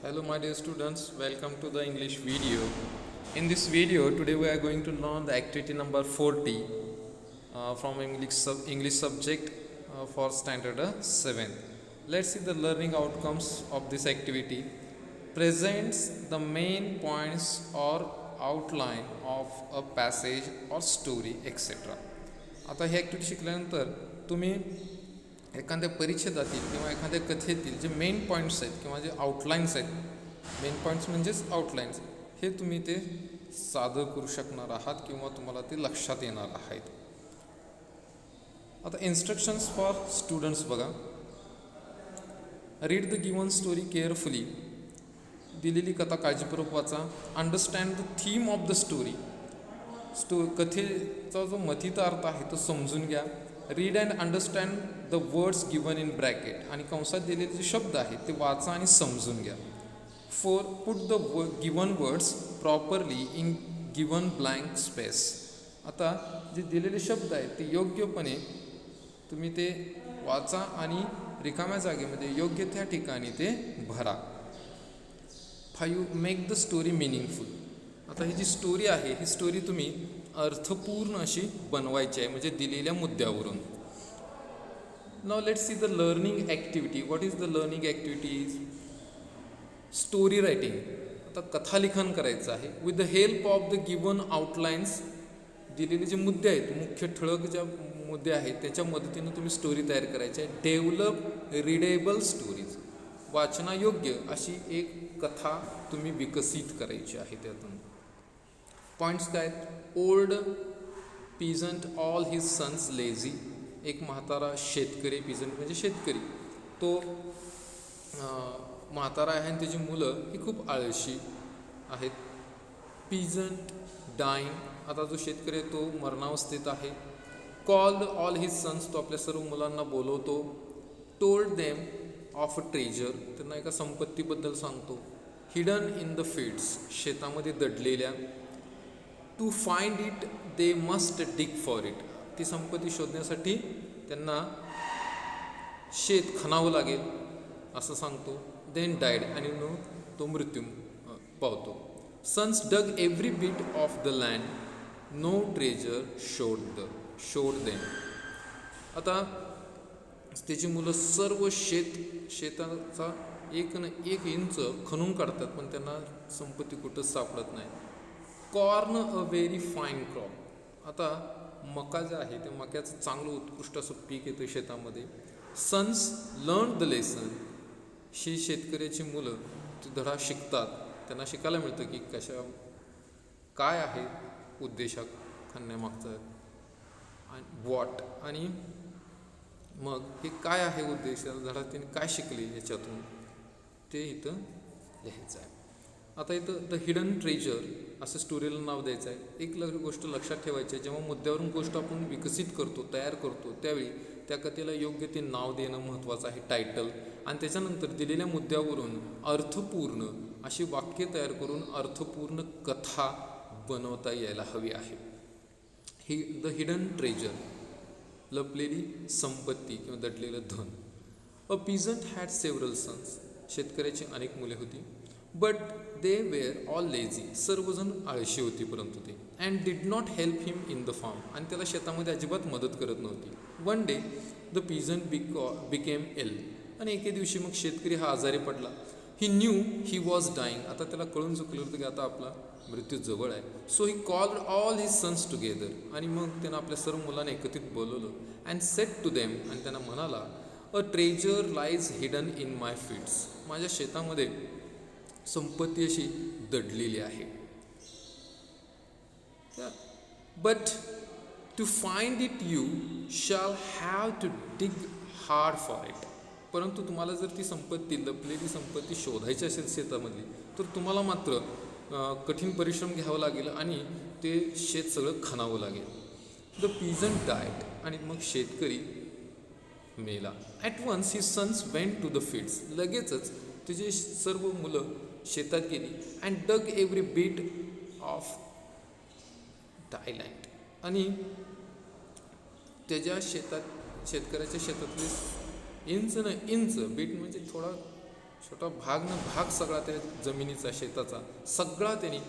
Hello my dear students, welcome to the English video. In this video today we are going to learn the activity number 40 from English subject for standard 7. Let's see the learning outcomes of this activity. Presents the main points or outline of a passage or story etc. आता ही activity शिकल्यानंतर तुम्ही एखाद्या परिच्छेदातील किंवा एखाद्या कथेतील जे main points आहेत किंवा जे आउटलाईन्स आहेत, मेन पॉईंट्स म्हणजेच आउटलाईन्स, हे तुम्ही ते सादर करू शकणार आहात किंवा तुम्हाला ते लक्षात येणार आहेत. आता इन्स्ट्रक्शन्स फॉर स्टुडंट्स बघा. Read the given story carefully. दिलेली कथा काळजीपूर्वक वाचा. Understand the theme of the story. कथेचा जो मथित अर्थ आहे तो समजून घ्या. Read and understand the words given in bracket. आणि कंसात दिलेले जे शब्द आहेत ते वाचा आणि समजून घ्या. 4. Put the given words properly in given blank space. आता जे दिलेले शब्द आहेत ते योग्यपणे तुम्ही ते वाचा आणि रिकाम्या जागेमध्ये योग्य त्या ठिकाणी ते भरा. 5. Make the story meaningful. आता ही जी स्टोरी आहे ही स्टोरी तुम्ही अर्थपूर्ण अशी बनवायची आहे, म्हणजे दिलेल्या मुद्द्यावरून. Now let's see the learning activity. What is the learning activities? Story writing. आता कथालिखन करायचं आहे with the help of the given outlines. दिलेले जे मुद्दे आहेत, मुख्य ठळक ज्या मुद्दे आहेत त्याच्या मदतीनं तुम्ही स्टोरी तयार करायची आहे. Develop readable stories. वाचनायोग्य अशी एक कथा तुम्ही विकसित करायची आहे त्यातून. पॉईंट्स काय आहेत? Old peasant all his sons lazy. एक म्हातारा शेतकरी, पिझंट म्हणजे शेतकरी, तो म्हातारा आहे आणि त्याची मुलं ही खूप आळशी आहेत. Peasant dying. आता जो शेतकरी आहे तो मरणावस्थेत आहे. Called all his sons. तो आपल्या सर्व मुलांना बोलवतो. Told them of a treasure. त्यांना एका संपत्तीबद्दल सांगतो. Hidden in the fields. शेतामध्ये दडलेल्या. To find it they must dig for it. ती संपत्ती शोधण्यासाठी त्यांना शेत खणावं लागेल असं सांगतो. Then died. आणि मग तो मृत्यू पावतो. Sons dug every bit of the land. No treasure showed them. आता त्याची मुलं सर्व शेताचा एक इंच खणून काढतात पण त्यांना संपत्ती कुठंच सापडत नाही. कॉर्न अ व्हेरी फाईन क्रॉप. आता मका जे आहे ते मक्याचं चांगलं उत्कृष्ट असं पीक येतं शेतामध्ये. Sons learn the lesson. ही शेतकऱ्याची मुलं ती धडा शिकतात. त्यांना शिकायला मिळतं की काय आहे उद्देशाक खणण्यामागचा आणि वॉट, आणि मग हे काय आहे उद्देशाचा धडा, त्यांनी काय शिकले याच्यातून ते इथं लिहायचं आहे. आता इथं द हिडन ट्रेजर असं स्टोरीला नाव द्यायचं आहे. एक गोष्ट लक्षात ठेवायची आहे, जेव्हा मुद्द्यावरून गोष्ट आपण विकसित करतो, तयार करतो, त्यावेळी त्या कथेला योग्य ते नाव देणं महत्त्वाचं आहे, टायटल. आणि त्याच्यानंतर दिलेल्या मुद्द्यावरून अर्थपूर्ण अशी वाक्य तयार करून अर्थपूर्ण कथा बनवता यायला हवी आहे. द हिडन ट्रेजर, लपलेली संपत्ती किंवा दडलेलं धन. A peasant had several sons. शेतकऱ्याची अनेक मुले होती. But they were all lazy. सर्वजण आळशी होती परंतु ते. And did not help him in the farm. आणि त्याला शेतामध्ये अजिबात मदत करत नव्हती. One day the peasant became ill. आणि एके दिवशी मग शेतकरी हा आजारी पडला. He knew he was dying. आता त्याला कळून चुकलं होतं की आता आपला मृत्यू जवळ आहे. So he called all his sons together. आणि मग त्यानं आपल्या सर्व मुलांना एकत्रित बोलवलं. And said to them. आणि त्यांना म्हणाला, a treasure lies hidden in my fields. माझ्या शेतामध्ये संपत्ती अशी दडलेली आहे. But to find it you shall have to dig hard for it. परंतु तुम्हाला जर ती संपत्ती, लपलेली संपत्ती शोधायची असेल शेतामधली, तर तुम्हाला मात्र कठीण परिश्रम घ्यावं लागेल आणि ते शेत सगळं खणावं लागेल. The peasant died. आणि मग शेतकरी मेला. At once his sons went to the fields. लगेचच त्याची सर्व मुलं शेतात गेली. And dug every bit of the land. आणि त्याच्या शेतकऱ्याच्या शेतातली इंच बीट म्हणजे थोडा छोटा भाग न भाग सगळा त्या जमिनीचा शेताचा सगळा त्यांनी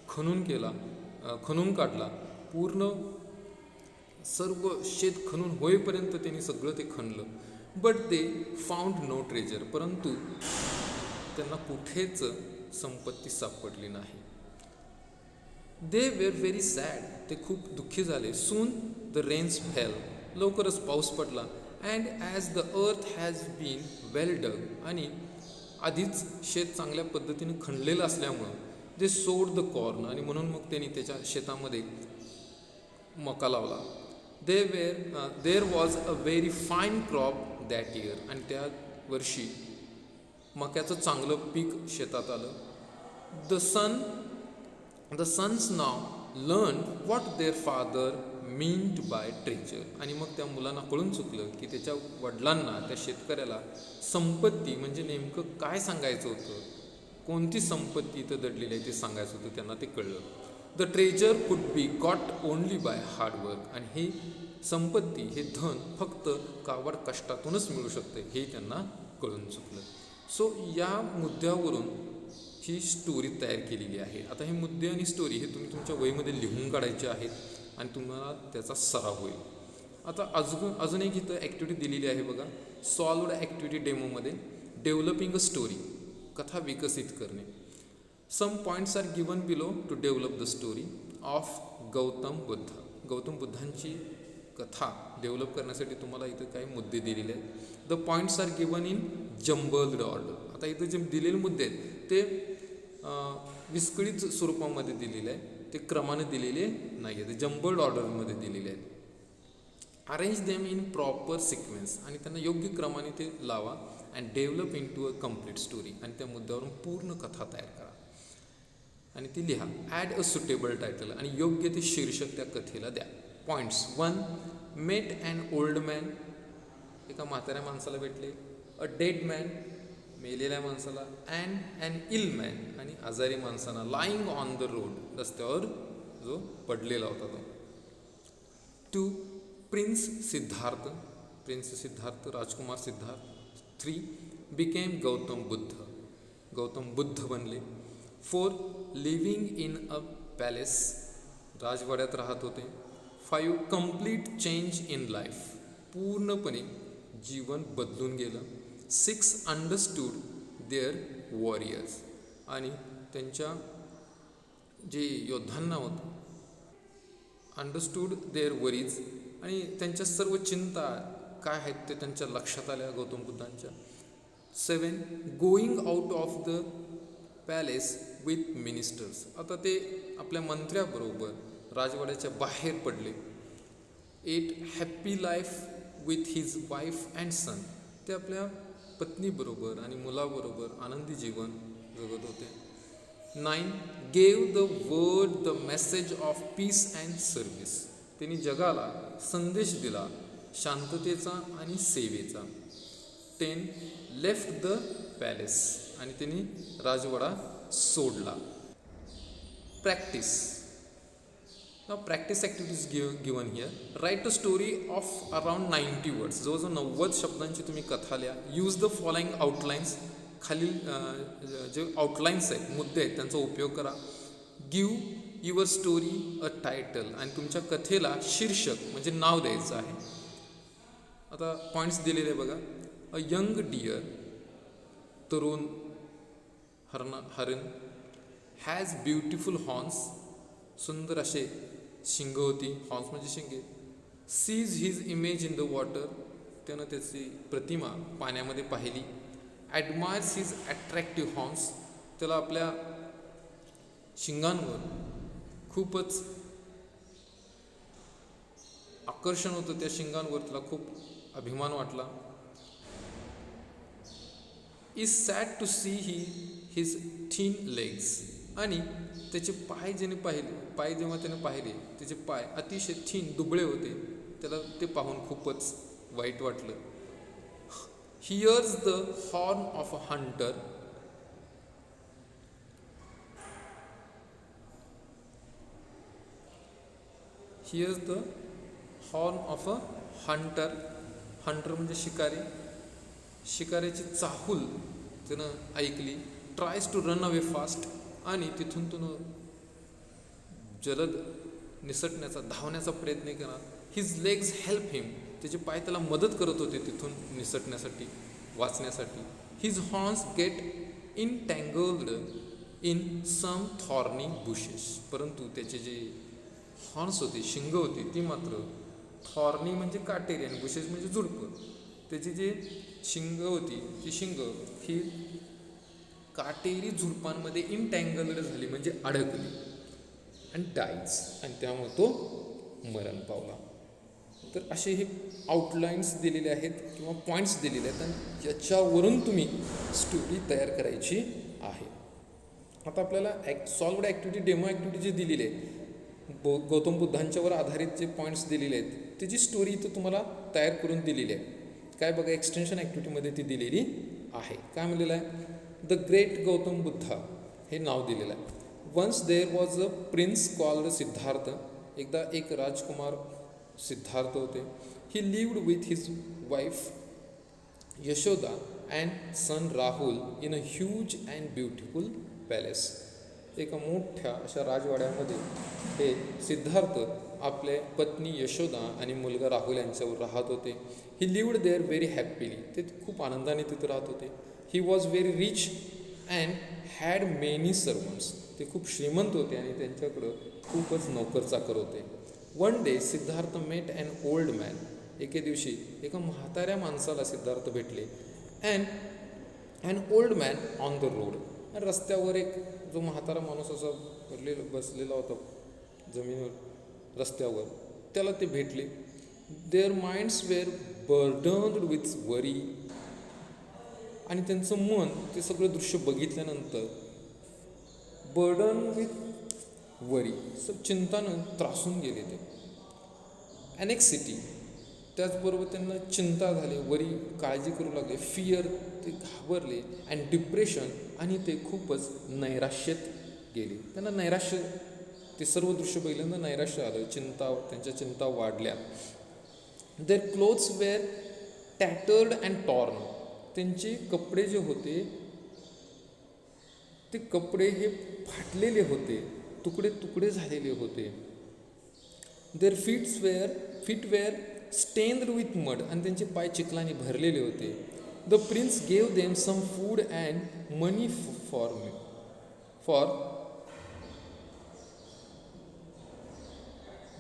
खणून काढला. पूर्ण सर्व शेत खणून होईपर्यंत त्यांनी सगळं ते खणलं. But they found no treasure, परंतु त्यांना कुठेच संपत्ती सापडली नाही. दे वेर व्हेरी सॅड, ते खूप दुःखी झाले. सून द रेन्स फेल, लवकरच पाऊस पडला. And as the earth has been well dug, आणि आधीच शेत चांगल्या पद्धतीने खणलेलं असल्यामुळं दे सोड द कॉर्न, आणि म्हणून मग त्यांनी त्याच्या शेतामध्ये मका लावला. There was a very fine crop that year, आणि त्या वर्षी मक्याचं चांगलं पीक शेतात आलं. The sons now learn what their father meant by treasure, आणि मग त्या मुलांना कळून चुकलं की त्याच्या वडिलांना, त्या शेतकऱ्याला संपत्ती म्हणजे नेमकं काय सांगायचं होतं, कोणती संपत्ती इथं दडलेली आहे ते सांगायचं होतं. त्यांना ते कळलं. The treasure could be got only by hard work, आणि ही संपत्ती, हे धन फक्त काबाड कष्टातूनच मिळू शकते, हे त्यांना कळून चुकलं. सो या मुद्द्यावरून ही स्टोरी तयार केलेली आहे. आता हे मुद्दे आणि स्टोरी हे तुम्ही तुमच्या वहीमध्ये लिहून काढायचे आहेत आणि तुम्हाला त्याचा सराव होईल. आता अजून एक इथं ॲक्टिव्हिटी दिलेली आहे बघा. सॉल्वड ॲक्टिव्हिटी डेमोमध्ये डेव्हलपिंग अ स्टोरी, कथा विकसित करणे. Some points are given below to develop the story of Gautam Buddha. Gautam बुद्धांची कथा डेव्हलप करण्यासाठी तुम्हाला इथं काही मुद्दे दिलेले आहेत. The points are given in jumbled order. आता इथं जे दिलेले मुद्दे आहेत ते विस्कळीत स्वरूपामध्ये दिलेले आहे, ते क्रमाने दिलेले नाही आहेत, ते जम्बल्ड ऑर्डरमध्ये दिलेले आहेत. Arrange them in proper sequence, आणि त्यांना योग्य क्रमाने ते लावा. And develop into a complete story, आणि त्या मुद्द्यावरून पूर्ण कथा तयार करा आणि ती लिहा. ॲड अ सुटेबल टायटल, आणि योग्य ते शीर्षक त्या कथेला द्या. Points. 1. Met and old man, एका म्हाताऱ्या माणसाला भेटले. अ डेड मॅन, मेलेल्या माणसाला. अँड ॲन इल मॅन, आणि आजारी माणसाला. लाईंग ऑन द रोड, रस्त्यावर जो पडलेला होता तो. 2. प्रिन्स सिद्धार्थ, राजकुमार सिद्धार्थ. 3. बिकेम गौतम बुद्ध बनले. 4. लिव्हिंग इन अ पॅलेस, राजवाड्यात राहत होते. 5. कम्प्लीट चेंज इन लाईफ, पूर्णपणे जीवन बदलून गेलं. 6. अंडरस्टूड देअर वॉरियर्स, आणि त्यांच्या जे योद्धांना होतं, अंडरस्टूड देअर वरीज, आणि त्यांच्या सर्व चिंता काय आहेत ते त्यांच्या लक्षात आल्या गौतम बुद्धांच्या. 7. Going out of the palace with ministers, आता ते आपल्या मंत्र्याबरोबर राजवाड्याच्या बाहेर पडले. 8. Happy life with his wife and son, ते आपल्या पत्नीबरोबर आणि मुलाबरोबर आनंदी जीवन जगत होते. 9. Gave the word the message of peace and service, त्यांनी जगाला संदेश दिला शांततेचा आणि सेवेचा. 10. लेफ्ट द पॅलेस, आणि त्यांनी राजवाडा सोडला. Practice. Now practice activities given here. Write a story of around 90 words. जवळजवळ 90 शब्दांची तुम्ही कथा लिहा. यूज द फॉलोइंग आउटलाईन्स, खालील जे आउटलाईन्स आहेत, मुद्दे आहेत, त्यांचा उपयोग करा. Give your story a title, आणि तुमच्या कथेला शीर्षक म्हणजे नाव द्यायचं आहे. आता पॉईंट्स दिलेले बघा. अ यंग डिअर, तरुण हरण. हॅज ब्युटिफुल हॉर्न्स, सुंदर असे शिंग होती. हॉर्न्स म्हणजे शिंगे. Sees his image in the water, त्यानं त्याची प्रतिमा पाण्यामध्ये पाहिली. ॲडमायर्स हिज ॲट्रॅक्टिव्ह हॉर्न्स, त्याला आपल्या शिंगांवर खूपच आकर्षण होतं, त्या शिंगांवर त्याला खूप अभिमान वाटला. Is sad to see his thin legs, आणि त्याचे पाय जेव्हा त्याने पाहिले, त्याचे पाय अतिशय थिन दुबळे होते, त्याला ते पाहून खूपच वाईट वाटलं. Hears the horn of a hunter, hears the horn of a hunter. Hunter म्हणजे शिकारी. शिकारीची चाहूल त्यानं ऐकली. Tries to run away fast, आणि तिथून तो जलद निसटण्याचा, धावण्याचा प्रयत्न केला. हिज लेग्स हेल्प हिम, त्याचे पाय त्याला मदत करत होते तिथून निसटण्यासाठी, वाचण्यासाठी. His horns get entangled in some thorny bushes, परंतु त्याचे जे हॉर्न्स होते, शिंग होती, ती मात्र थॉर्नी म्हणजे काटेरी आणि बुशेस म्हणजे झुडपं. त्याची जे शिंग होती ती शिंग ही काटेरी झुडपांमध्ये इनटँगल्ड झाली म्हणजे अडकली. आणि डाईज, आणि त्यामुळे तो मरण पावला. तर असे हे आउटलाईन्स दिलेले आहेत किंवा पॉईंट्स दिलेले आहेत, आणि याच्यावरून तुम्ही स्टोरी तयार करायची आहे. आता आपल्याला सॉल्वड ॲक्टिव्हिटी, डेमो ॲक्टिव्हिटी जे दिलेली आहे, गौतम बुद्धांच्यावर आधारित जे पॉईंट्स दिलेले आहेत, त्याची स्टोरी इथं तुम्हाला तयार करून दिलेली आहे. काय बघा, एक्सटेन्शन ॲक्टिव्हिटीमध्ये ती दिलेली आहे. काय म्हणलेलं आहे, द ग्रेट गौतम बुद्धा हे नाव दिलेलं आहे. Once there was a prince called Siddharth, एकदा एक राजकुमार सिद्धार्थ होते. He lived with his wife Yashoda and son Rahul in a huge and beautiful palace. एका मोठ्या अशा राजवाड्यामध्ये हे सिद्धार्थ आपले पत्नी यशोदा आणि मुलगा राहुल यांच्यावर राहत होते. He lived there very happily, ते खूप आनंदाने तिथे राहत होते. He was very rich and had many servants, ते खूप श्रीमंत होते आणि त्यांच्याकडं खूपच नोकर चाकर होते. One day Siddhartha met an old man, एके दिवशी एका म्हाताऱ्या माणसाला सिद्धार्थ भेटले. An old man on the road, रस्त्यावर एक जो म्हातारा माणूस असा बसलेला होता जमिनीवर रस्त्यावर, त्याला ते भेटले. देअर माइंड्स वेअर बर्डन्ड विथ वरी, आणि त्यांचं मन ते सगळं दृश्य बघितल्यानंतर बर्डन विथ वरी, सब चिंतानं त्रासून गेले ते. ॲनेक्सिटी, त्याचबरोबर त्यांना चिंता झाली, वरी काळजी करू लागले. फिअर, ते घाबरले. अँड डिप्रेशन, आणि ते खूपच नैराश्यात गेले. त्यांना नैराश्य, ते सर्व दृश्य पहिल्यांदा नैराश्य आलं, चिंता, त्यांच्या चिंता वाढल्या. Their clothes were tattered and torn, त्यांचे कपडे जे होते ते कपडे हे फाटलेले होते, तुकडे तुकडे झालेले होते. Their feet were stained with mud, आणि त्यांचे पाय चिखलाने भरलेले होते. The prince gave them some food and money for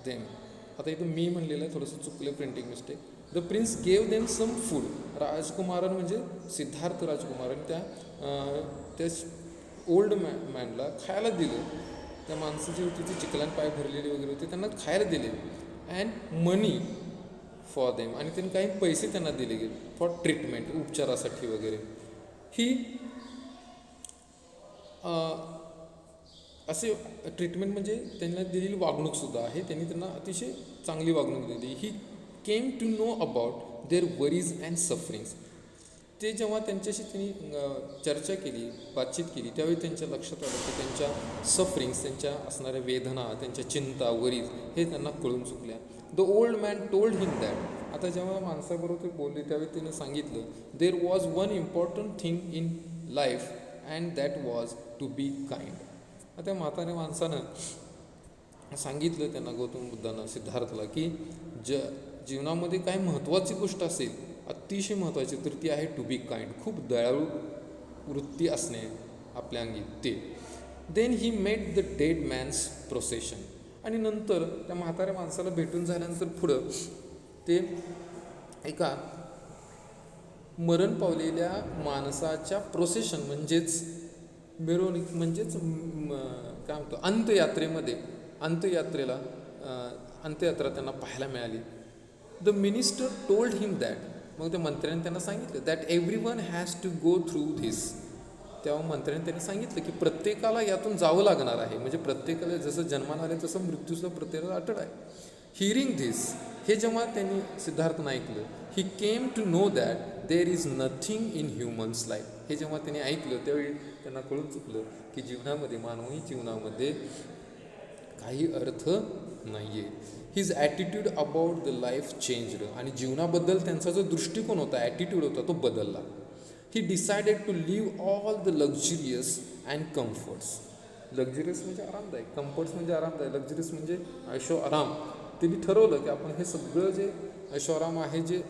them. आता इथं मी म्हणलेलं आहे, थोडंसं चुकलं, printing mistake. The prince gave them some food, राजकुमारान म्हणजे सिद्धार्थ राजकुमारान त्या ओल्ड मॅनला खायला दिलं. त्या माणसाची होती ती चिखलान पाय भरलेले वगैरे होते, त्यांना खायला दिले. अँड मनी फॉर देम, आणि त्यांनी काही पैसे त्यांना दिले गेले फॉर ट्रीटमेंट, उपचारासाठी वगैरे. ही असे ट्रीटमेंट म्हणजे त्यांना दिलेली वागणूकसुद्धा आहे, त्यांनी त्यांना अतिशय चांगली वागणूक दिली. He came to know about their worries and sufferings, ते जेव्हा त्यांच्याशी त्यांनी चर्चा केली, बातचीत केली, त्यावेळी त्यांच्या लक्षात आलं की त्यांच्या सफरिंग्स, त्यांच्या असणाऱ्या वेदना, त्यांच्या चिंता, वरीज हे त्यांना कळून चुकल्या. The old man told him that, आता जेव्हा माणसाबरोबर ते बोलले त्यावेळी त्याने सांगितलं, there was one important thing in life and that was to be kind. आता त्या म्हाताऱ्या माणसानं सांगितलं त्यांना, गौतम बुद्धांना, सिद्धार्थला, की जीवनामध्ये काय महत्त्वाची गोष्ट असेल, अतिशय महत्त्वाची, तर ती आहे टू बी काइंड, खूप दयाळू वृत्ती असणे आपल्या अंगी ते. Then he met the dead man's procession, आणि नंतर त्या म्हाताऱ्या माणसाला भेटून झाल्यानंतर पुढं ते एका मरण पावलेल्या माणसाच्या प्रोसेशन म्हणजेच मिरवणूक, म्हणजेच काय म्हणतो अंत्ययात्रा त्यांना पाहायला मिळाली. The minister told him that, मग त्या मंत्र्याने त्यांना सांगितलं, that everyone has to go through this. तेव्हा मंत्र्याने त्यांनी सांगितलं की प्रत्येकाला यातून जावं लागणार आहे, म्हणजे प्रत्येकाला जसं जन्माला आले तसं मृत्यूसुद्धा प्रत्येकाला अटळ आहे. हिअरिंग धिस, हे जेव्हा त्यांनी सिद्धार्थनं ऐकलं, he came to know that there is nothing in humans life, हे जेव्हा त्यांनी ऐकलं त्यावेळी त्यांना कळून चुकलं की जीवनामध्ये, मानवी जीवनामध्ये काही अर्थ नाही आहे. His attitude about the life changed, आणि जीवनाबद्दल त्यांचा जो दृष्टिकोन होता, ॲटिट्यूड होता, तो बदलला. He decided to leave all the luxurious and comforts. Luxurious म्हणजे आरामदायक, कम्फर्ट्स म्हणजे आरामदायक, लक्झरियस म्हणजे ऐशो आराम. त्यांनी ठरवलं की आपण हे सगळं जे ऐशो आराम आहे, जे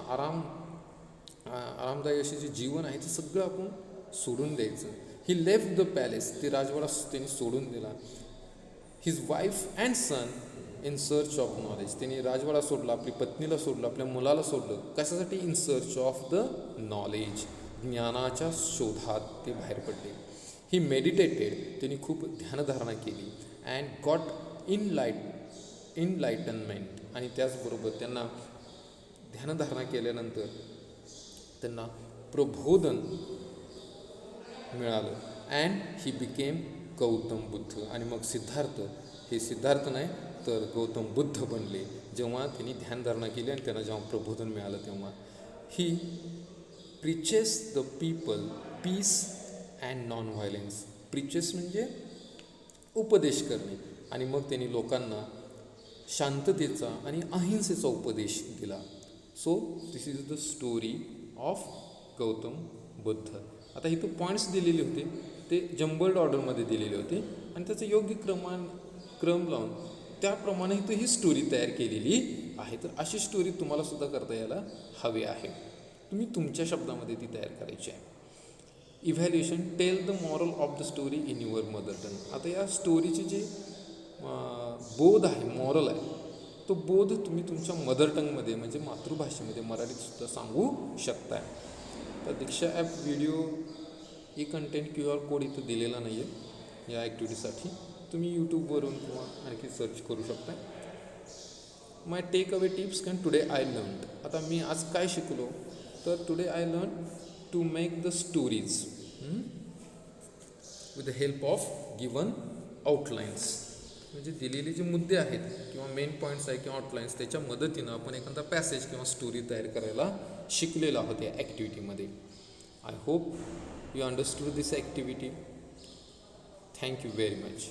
आरामदायी असे जे जीवन आहे ते सगळं आपण सोडून द्यायचं. ही लेफ्ट द पॅलेस, ते राजवाडा त्यांनी सोडून दिला. His wife and son in search of knowledge, त्यांनी राजवाडा सोडला, आपली पत्नीला सोडलं, आपल्या मुलाला सोडलं. कशासाठी? In search of the knowledge, ज्ञानाच्या शोधात ते बाहेर पडले. ही मेडिटेटेड, त्यांनी खूप ध्यानधारणा केली. अँड गॉट इनलाइटनमेंट, आणि त्याचबरोबर त्यांना ध्यानधारणा केल्यानंतर त्यांना प्रबोधन मिळालं. And he became Gautam Buddha, आणि मग सिद्धार्थ नाही तर गौतम बुद्ध बनले जेव्हा त्यांनी ध्यानधारणा केली आणि त्यांना जेव्हा प्रबोधन मिळालं तेव्हा. He preaches the people peace and non violence. Preaches म्हणजे उपदेश करणे, आणि मग त्यांनी लोकांना शांततेचा आणि अहिंसेचा उपदेश दिला. So this is the story of Gautam Buddha. आता इथं पॉईंट्स दिलेले होते, ते जम्बल्ड ऑर्डरमध्ये दिलेले होते, आणि त्याचं योग्य क्रम लावून त्याप्रमाणे इथं ही स्टोरी तयार केलेली आहे. तर अशी स्टोरी तुम्हाला सुद्धा करता यायला हवी आहे. तुम्ही तुमच्या शब्दामध्ये ती तयार करायची आहे. Evaluation, tell the moral of the story in your mother tongue. आता या स्टोरीचे जे बोध आहे, मॉरल आहे, तो बोध तुम्ही तुमच्या मदर टंगमध्ये म्हणजे मातृभाषेमध्ये मराठीत सुद्धा सांगू शकताय. तर दीक्षा ॲप व्हिडिओ ही कंटेंट QR कोड इथं दिलेला नाही आहे या ॲक्टिव्हिटीसाठी. तुम्ही यूट्यूबवरून किंवा आणखी सर्च करू शकता. My take away tips can today I learn. आता मी आज काय शिकलो, तर today I learn to make the stories with the help of given outlines. म्हणजे दिलेले जे मुद्दे आहेत किंवा मेन पॉईंट्स आहे किंवा आउटलाईन्स, त्याच्या मदतीनं आपण एखादा पॅसेज किंवा स्टोरी तयार करायला शिकलेलो आहोत या ॲक्टिव्हिटीमध्ये. I hope you understood this activity. Thank you very much.